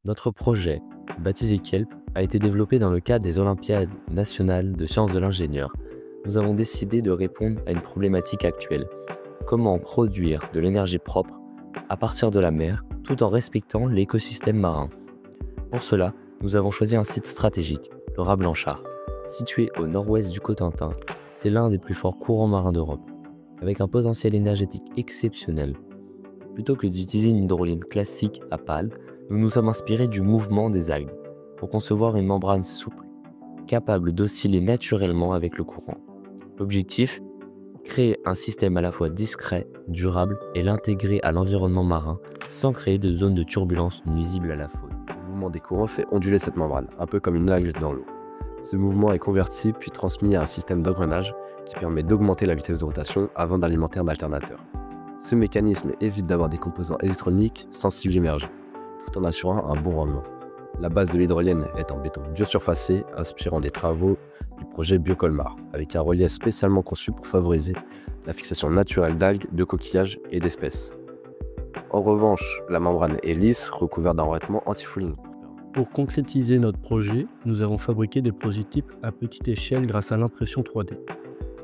Notre projet, baptisé KELP, a été développé dans le cadre des Olympiades nationales de sciences de l'ingénieur. Nous avons décidé de répondre à une problématique actuelle. Comment produire de l'énergie propre à partir de la mer tout en respectant l'écosystème marin. Pour cela, nous avons choisi un site stratégique, le Raz Blanchard. Situé au nord-ouest du Cotentin, c'est l'un des plus forts courants marins d'Europe, avec un potentiel énergétique exceptionnel. Plutôt que d'utiliser une hydroline classique à pales, nous nous sommes inspirés du mouvement des algues pour concevoir une membrane souple, capable d'osciller naturellement avec le courant. L'objectif, créer un système à la fois discret, durable et l'intégrer à l'environnement marin sans créer de zones de turbulence nuisibles à la faune. Le mouvement des courants fait onduler cette membrane, un peu comme une algue dans l'eau. Ce mouvement est converti puis transmis à un système d'engrenage qui permet d'augmenter la vitesse de rotation avant d'alimenter un alternateur. Ce mécanisme évite d'avoir des composants électroniques sensibles immergés, tout en assurant un bon rendement. La base de l'hydrolienne est en béton biosurfacé, inspirant des travaux du projet Biocolmar, avec un relief spécialement conçu pour favoriser la fixation naturelle d'algues, de coquillages et d'espèces. En revanche, la membrane est lisse, recouverte d'un revêtement anti-fouling. Pour concrétiser notre projet, nous avons fabriqué des prototypes à petite échelle grâce à l'impression 3D.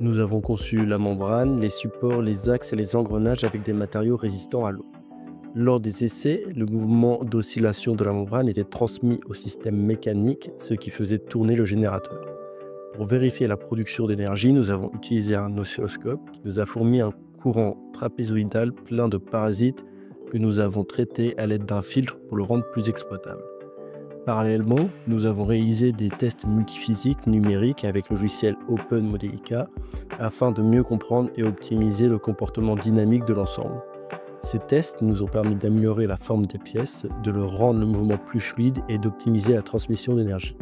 Nous avons conçu la membrane, les supports, les axes et les engrenages avec des matériaux résistants à l'eau. Lors des essais, le mouvement d'oscillation de la membrane était transmis au système mécanique, ce qui faisait tourner le générateur. Pour vérifier la production d'énergie, nous avons utilisé un oscilloscope qui nous a fourni un courant trapézoïdal plein de parasites que nous avons traité à l'aide d'un filtre pour le rendre plus exploitable. Parallèlement, nous avons réalisé des tests multiphysiques numériques avec le logiciel OpenModelica afin de mieux comprendre et optimiser le comportement dynamique de l'ensemble. Ces tests nous ont permis d'améliorer la forme des pièces, de leur rendre le mouvement plus fluide et d'optimiser la transmission d'énergie.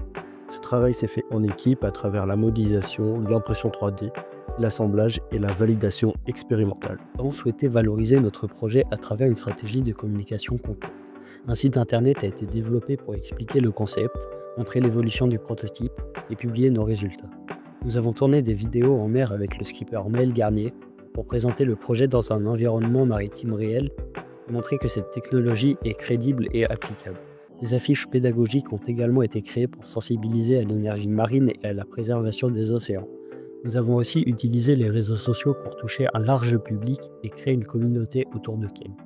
Ce travail s'est fait en équipe à travers la modélisation, l'impression 3D, l'assemblage et la validation expérimentale. Nous avons souhaité valoriser notre projet à travers une stratégie de communication complète. Un site internet a été développé pour expliquer le concept, montrer l'évolution du prototype et publier nos résultats. Nous avons tourné des vidéos en mer avec le skipper Maël Garnier pour présenter le projet dans un environnement maritime réel et montrer que cette technologie est crédible et applicable. Des affiches pédagogiques ont également été créées pour sensibiliser à l'énergie marine et à la préservation des océans. Nous avons aussi utilisé les réseaux sociaux pour toucher un large public et créer une communauté autour de KELP.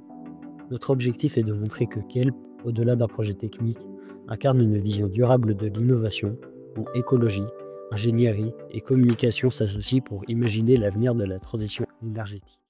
Notre objectif est de montrer que KELP, au-delà d'un projet technique, incarne une vision durable de l'innovation, où écologie, ingénierie et communication s'associent pour imaginer l'avenir de la transition énergétique.